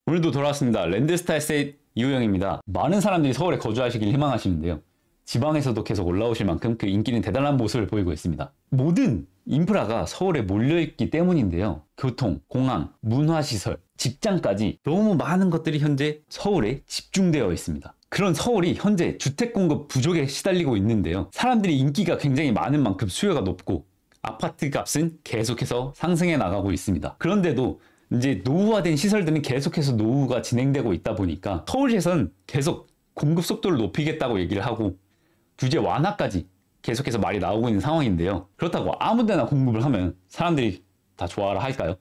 오늘도 돌아왔습니다. 랜드스타 에셋 이우영입니다. 많은 사람들이 서울에 거주하시길 희망하시는데요. 지방에서도 계속 올라오실 만큼 그 인기는 대단한 모습을 보이고 있습니다. 모든 인프라가 서울에 몰려있기 때문인데요. 교통, 공항, 문화시설, 직장까지 너무 많은 것들이 현재 서울에 집중되어 있습니다. 그런 서울이 현재 주택 공급 부족에 시달리고 있는데요. 사람들이 인기가 굉장히 많은 만큼 수요가 높고 아파트 값은 계속해서 상승해 나가고 있습니다. 그런데도 이제 노후화된 시설들은 계속해서 노후가 진행되고 있다 보니까 서울시에서는 계속 공급 속도를 높이겠다고 얘기를 하고 규제 완화까지 계속해서 말이 나오고 있는 상황인데요. 그렇다고 아무데나 공급을 하면 사람들이 다 좋아라 할까요?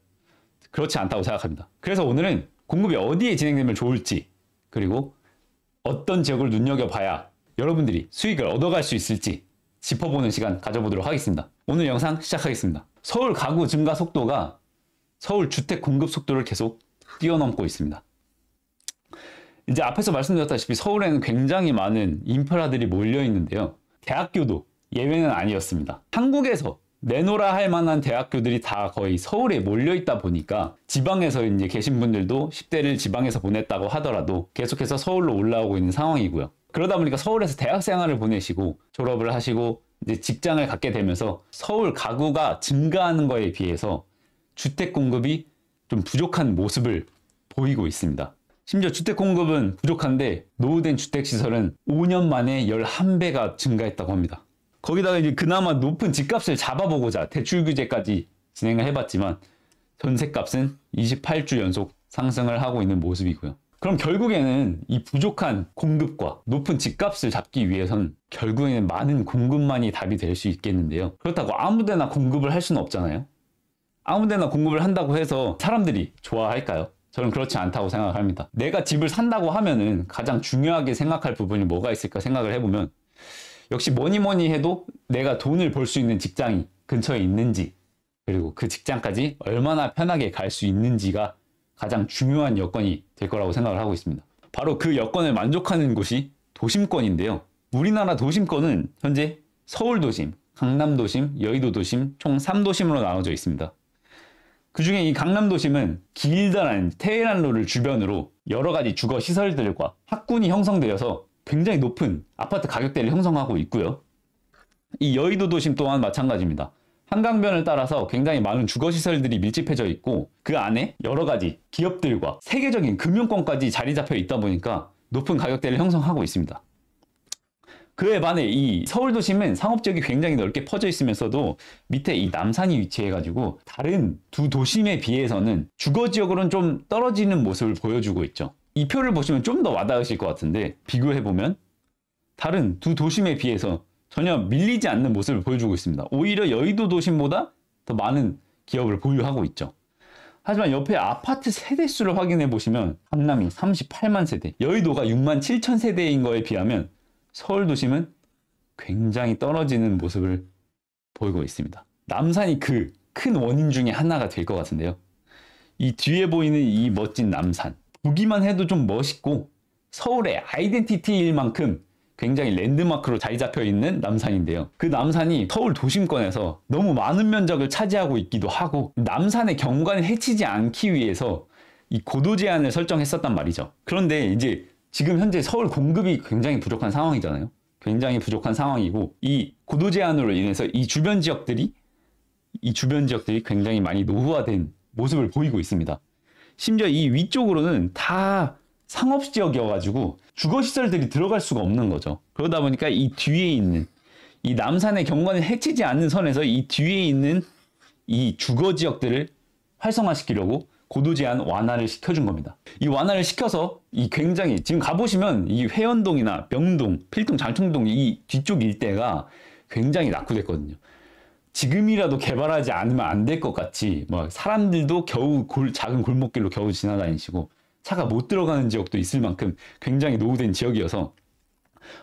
그렇지 않다고 생각합니다. 그래서 오늘은 공급이 어디에 진행되면 좋을지, 그리고 어떤 지역을 눈여겨봐야 여러분들이 수익을 얻어갈 수 있을지 짚어보는 시간 가져보도록 하겠습니다. 오늘 영상 시작하겠습니다. 서울 가구 증가 속도가 서울 주택 공급 속도를 계속 뛰어넘고 있습니다. 이제 앞에서 말씀드렸다시피 서울에는 굉장히 많은 인프라들이 몰려 있는데요. 대학교도 예외는 아니었습니다. 한국에서 내놓으라 할 만한 대학교들이 다 거의 서울에 몰려 있다 보니까 지방에서 이제 계신 분들도 10대를 지방에서 보냈다고 하더라도 계속해서 서울로 올라오고 있는 상황이고요. 그러다 보니까 서울에서 대학 생활을 보내시고 졸업을 하시고 이제 직장을 갖게 되면서 서울 가구가 증가하는 거에 비해서 주택 공급이 좀 부족한 모습을 보이고 있습니다. 심지어 주택 공급은 부족한데 노후된 주택시설은 5년 만에 11배가 증가했다고 합니다. 거기다가 이제 그나마 높은 집값을 잡아보고자 대출 규제까지 진행을 해봤지만 전세값은 28주 연속 상승을 하고 있는 모습이고요. 그럼 결국에는 이 부족한 공급과 높은 집값을 잡기 위해서는 결국에는 많은 공급만이 답이 될 수 있겠는데요. 그렇다고 아무데나 공급을 할 수는 없잖아요. 아무데나 공급을 한다고 해서 사람들이 좋아할까요? 저는 그렇지 않다고 생각을 합니다. 내가 집을 산다고 하면은 가장 중요하게 생각할 부분이 뭐가 있을까 생각을 해보면 역시 뭐니 해도 내가 돈을 벌 수 있는 직장이 근처에 있는지, 그리고 그 직장까지 얼마나 편하게 갈 수 있는지가 가장 중요한 여건이 될 거라고 생각을 하고 있습니다. 바로 그 여건을 만족하는 곳이 도심권인데요. 우리나라 도심권은 현재 서울도심, 강남도심, 여의도도심 총 3도심으로 나눠져 있습니다. 그 중에 이 강남도심은 길다란 테헤란로를 주변으로 여러 가지 주거 시설들과 학군이 형성되어서 굉장히 높은 아파트 가격대를 형성하고 있고요. 이 여의도 도심 또한 마찬가지입니다. 한강변을 따라서 굉장히 많은 주거 시설들이 밀집해져 있고 그 안에 여러 가지 기업들과 세계적인 금융권까지 자리 잡혀 있다 보니까 높은 가격대를 형성하고 있습니다. 그에 반해 이 서울도심은 상업지역이 굉장히 넓게 퍼져 있으면서도 밑에 이 남산이 위치해가지고 다른 두 도심에 비해서는 주거지역으로는 좀 떨어지는 모습을 보여주고 있죠. 이 표를 보시면 좀 더 와닿으실 것 같은데 비교해보면 다른 두 도심에 비해서 전혀 밀리지 않는 모습을 보여주고 있습니다. 오히려 여의도 도심보다 더 많은 기업을 보유하고 있죠. 하지만 옆에 아파트 세대수를 확인해 보시면 강남이 38만 세대, 여의도가 6만 7천 세대인 거에 비하면 서울 도심은 굉장히 떨어지는 모습을 보이고 있습니다. 남산이 그 큰 원인 중에 하나가 될 것 같은데요. 이 뒤에 보이는 이 멋진 남산, 보기만 해도 좀 멋있고 서울의 아이덴티티일 만큼 굉장히 랜드마크로 자리 잡혀 있는 남산인데요. 그 남산이 서울 도심권에서 너무 많은 면적을 차지하고 있기도 하고 남산의 경관을 해치지 않기 위해서 이 고도 제한을 설정했었단 말이죠. 그런데 이제 지금 현재 서울 공급이 굉장히 부족한 상황이잖아요. 굉장히 부족한 상황이고 이 고도 제한으로 인해서 이 주변 지역들이 굉장히 많이 노후화된 모습을 보이고 있습니다. 심지어 이 위쪽으로는 다 상업지역이어가지고 주거시설들이 들어갈 수가 없는 거죠. 그러다 보니까 이 뒤에 있는 이 남산의 경관을 해치지 않는 선에서 이 뒤에 있는 이 주거지역들을 활성화시키려고 고도 제한 완화를 시켜준 겁니다. 이 완화를 시켜서 이 굉장히 지금 가보시면 이 회원동이나 명동, 필동, 장충동 이 뒤쪽 일대가 굉장히 낙후됐거든요. 지금이라도 개발하지 않으면 안 될 것 같이 뭐 사람들도 겨우 작은 골목길로 겨우 지나다니시고 차가 못 들어가는 지역도 있을 만큼 굉장히 노후된 지역이어서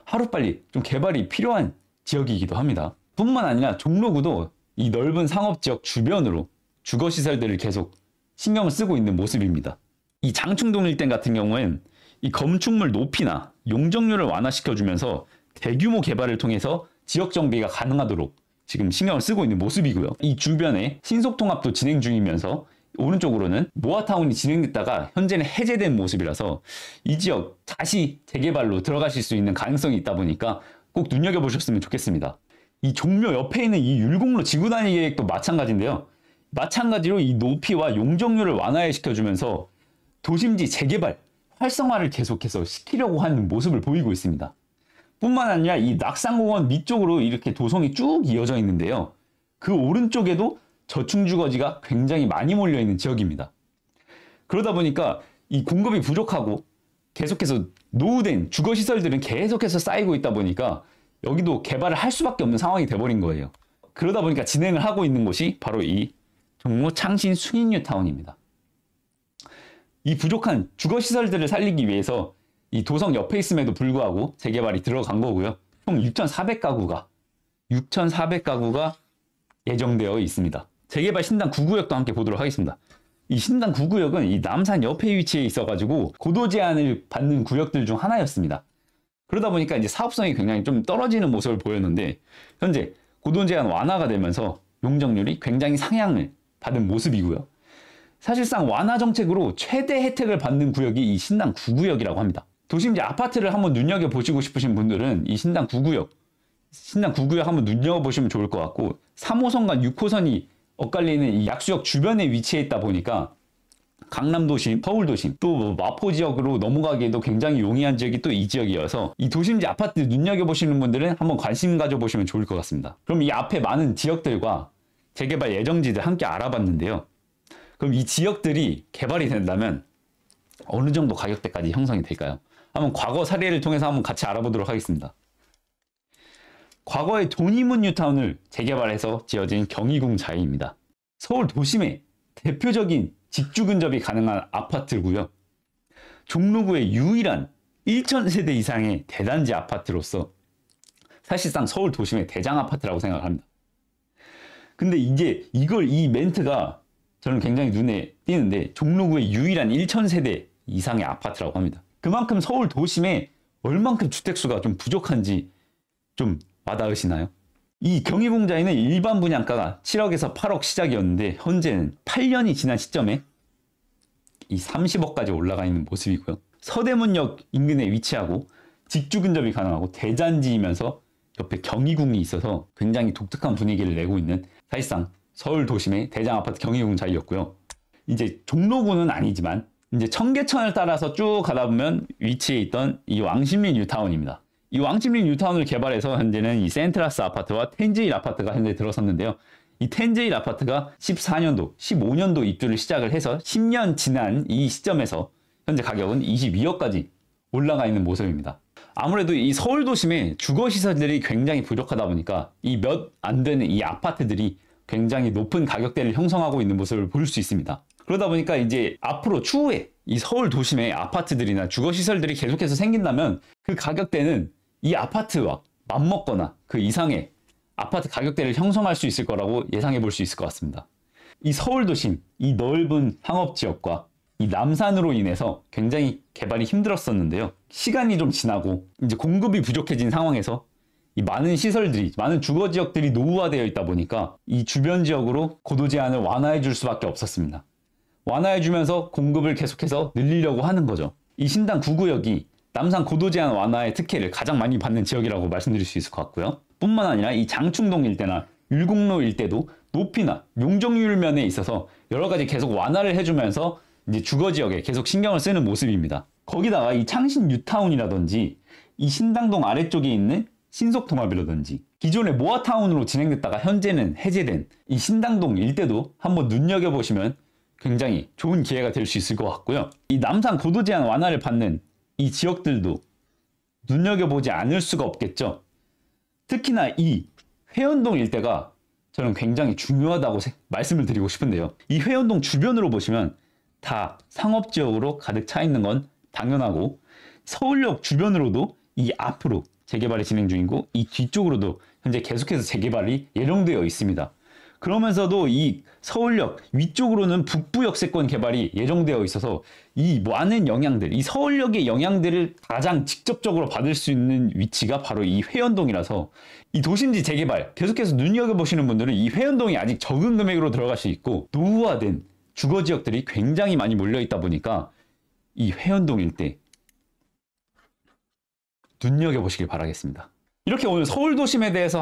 하루빨리 좀 개발이 필요한 지역이기도 합니다. 뿐만 아니라 종로구도 이 넓은 상업지역 주변으로 주거시설들을 계속 신경을 쓰고 있는 모습입니다. 이 장충동 일대 같은 경우엔 이 건축물 높이나 용적률을 완화시켜주면서 대규모 개발을 통해서 지역 정비가 가능하도록 지금 신경을 쓰고 있는 모습이고요. 이 주변에 신속통합도 진행 중이면서 오른쪽으로는 모아타운이 진행됐다가 현재는 해제된 모습이라서 이 지역 다시 재개발로 들어가실 수 있는 가능성이 있다 보니까 꼭 눈여겨보셨으면 좋겠습니다. 이 종묘 옆에 있는 이 율곡로 지구단위 계획도 마찬가지인데요. 마찬가지로 이 높이와 용적률을 완화시켜주면서 도심지 재개발, 활성화를 계속해서 시키려고 하는 모습을 보이고 있습니다. 뿐만 아니라 이 낙산공원 밑쪽으로 이렇게 도성이 쭉 이어져 있는데요. 그 오른쪽에도 저층주거지가 굉장히 많이 몰려있는 지역입니다. 그러다 보니까 이 공급이 부족하고 계속해서 노후된 주거시설들은 계속해서 쌓이고 있다 보니까 여기도 개발을 할 수밖에 없는 상황이 돼버린 거예요. 그러다 보니까 진행을 하고 있는 곳이 바로 이 종로 창신 순익뉴타운입니다. 이 부족한 주거시설들을 살리기 위해서 이 도성 옆에 있음에도 불구하고 재개발이 들어간 거고요. 총 6,400가구가 예정되어 있습니다. 재개발 신당 9구역도 함께 보도록 하겠습니다. 이 신당 9구역은 이 남산 옆에 위치해 있어가지고 고도 제한을 받는 구역들 중 하나였습니다. 그러다 보니까 이제 사업성이 굉장히 좀 떨어지는 모습을 보였는데 현재 고도 제한 완화가 되면서 용적률이 굉장히 상향을 받은 모습이고요. 사실상 완화 정책으로 최대 혜택을 받는 구역이 이 신당 9구역이라고 합니다. 도심지 아파트를 한번 눈여겨보시고 싶으신 분들은 이 신당 9구역 한번 눈여겨보시면 좋을 것 같고 3호선과 6호선이 엇갈리는 이 약수역 주변에 위치해 있다 보니까 강남도심, 서울도심, 또 마포 지역으로 넘어가기에도 굉장히 용이한 지역이 또 이 지역이어서 이 도심지 아파트 눈여겨보시는 분들은 한번 관심 가져보시면 좋을 것 같습니다. 그럼 이 앞에 많은 지역들과 재개발 예정지들 함께 알아봤는데요. 그럼 이 지역들이 개발이 된다면 어느 정도 가격대까지 형성이 될까요? 한번 과거 사례를 통해서 한번 같이 알아보도록 하겠습니다. 과거의 도니문 뉴타운을 재개발해서 지어진 경희궁자이입니다. 서울 도심의 대표적인 직주 근접이 가능한 아파트고요. 종로구의 유일한 1,000세대 이상의 대단지 아파트로서 사실상 서울 도심의 대장 아파트라고 생각합니다. 근데 이제 이 멘트가 저는 굉장히 눈에 띄는데 종로구의 유일한 1,000세대 이상의 아파트라고 합니다. 그만큼 서울 도심에 얼만큼 주택수가 좀 부족한지 좀 와닿으시나요? 이 경희궁자에는 일반 분양가가 7억에서 8억 시작이었는데 현재는 8년이 지난 시점에 이 30억까지 올라가 있는 모습이고요. 서대문역 인근에 위치하고 직주 근접이 가능하고 대잔지이면서 옆에 경희궁이 있어서 굉장히 독특한 분위기를 내고 있는 사실상 서울 도심의 대장 아파트 경희궁자이였고요. 이제 종로구는 아니지만 이제 청계천을 따라서 쭉 가다 보면 위치해 있던 이 왕십리 뉴타운입니다. 이 왕십리 뉴타운을 개발해서 현재는 이 센트라스 아파트와 텐제일 아파트가 현재 들어섰는데요. 이 텐제일 아파트가 14년도, 15년도 입주를 시작을 해서 10년 지난 이 시점에서 현재 가격은 22억까지 올라가 있는 모습입니다. 아무래도 이 서울 도심에 주거시설들이 굉장히 부족하다 보니까 이 몇 안 되는 이 아파트들이 굉장히 높은 가격대를 형성하고 있는 모습을 볼 수 있습니다. 그러다 보니까 이제 앞으로 추후에 이 서울 도심의 아파트들이나 주거시설들이 계속해서 생긴다면 그 가격대는 이 아파트와 맞먹거나 그 이상의 아파트 가격대를 형성할 수 있을 거라고 예상해 볼 수 있을 것 같습니다. 이 서울 도심, 이 넓은 상업지역과 이 남산으로 인해서 굉장히 개발이 힘들었었는데요. 시간이 좀 지나고 이제 공급이 부족해진 상황에서 이 많은 시설들이, 많은 주거지역들이 노후화되어 있다 보니까 이 주변 지역으로 고도 제한을 완화해 줄 수밖에 없었습니다. 완화해 주면서 공급을 계속해서 늘리려고 하는 거죠. 이 신당 9구역이 남산 고도 제한 완화의 특혜를 가장 많이 받는 지역이라고 말씀드릴 수 있을 것 같고요. 뿐만 아니라 이 장충동 일대나 율곡로 일대도 높이나 용적률 면에 있어서 여러 가지 계속 완화를 해주면서 이제 주거지역에 계속 신경을 쓰는 모습입니다. 거기다가 이 창신 뉴타운이라든지 이 신당동 아래쪽에 있는 신속통합이라든지 기존의 모아타운으로 진행됐다가 현재는 해제된 이 신당동 일대도 한번 눈여겨보시면 굉장히 좋은 기회가 될 수 있을 것 같고요. 이 남산 고도 제한 완화를 받는 이 지역들도 눈여겨보지 않을 수가 없겠죠. 특히나 이 회원동 일대가 저는 굉장히 중요하다고 말씀을 드리고 싶은데요. 이 회원동 주변으로 보시면 다 상업지역으로 가득 차 있는 건 당연하고 서울역 주변으로도 이 앞으로 재개발이 진행 중이고 이 뒤쪽으로도 현재 계속해서 재개발이 예정되어 있습니다. 그러면서도 이 서울역 위쪽으로는 북부 역세권 개발이 예정되어 있어서 이 많은 영향들, 이 서울역의 영향들을 가장 직접적으로 받을 수 있는 위치가 바로 이 회원동이라서 이 도심지 재개발 계속해서 눈여겨보시는 분들은 이 회원동이 아직 적은 금액으로 들어갈 수 있고 노후화된 주거 지역들이 굉장히 많이 몰려 있다 보니까 이 회원동 일대 눈여겨보시길 바라겠습니다. 이렇게 오늘 서울 도심에 대해서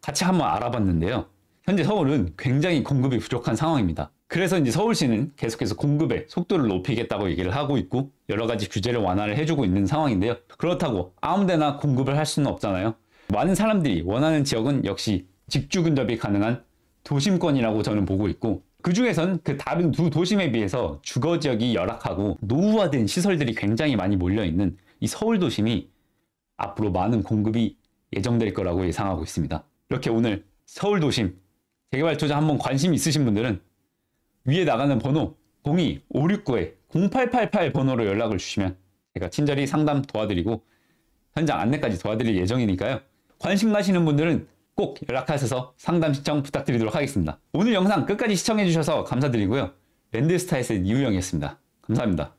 같이 한번 알아봤는데요. 현재 서울은 굉장히 공급이 부족한 상황입니다. 그래서 이제 서울시는 계속해서 공급의 속도를 높이겠다고 얘기를 하고 있고 여러 가지 규제를 완화를 해주고 있는 상황인데요. 그렇다고 아무데나 공급을 할 수는 없잖아요. 많은 사람들이 원하는 지역은 역시 직주 근접이 가능한 도심권이라고 저는 보고 있고, 그 중에선 그 다른 두 도심에 비해서 주거 지역이 열악하고 노후화된 시설들이 굉장히 많이 몰려있는 이 서울 도심이 앞으로 많은 공급이 예정될 거라고 예상하고 있습니다. 이렇게 오늘 서울 도심 재개발 투자 한번 관심 있으신 분들은 위에 나가는 번호 02-569-0888 번호로 연락을 주시면 제가 친절히 상담 도와드리고 현장 안내까지 도와드릴 예정이니까요. 관심 가시는 분들은 꼭 연락하셔서 상담 신청 부탁드리도록 하겠습니다. 오늘 영상 끝까지 시청해주셔서 감사드리고요. 랜드스타에서 이우영이었습니다. 감사합니다.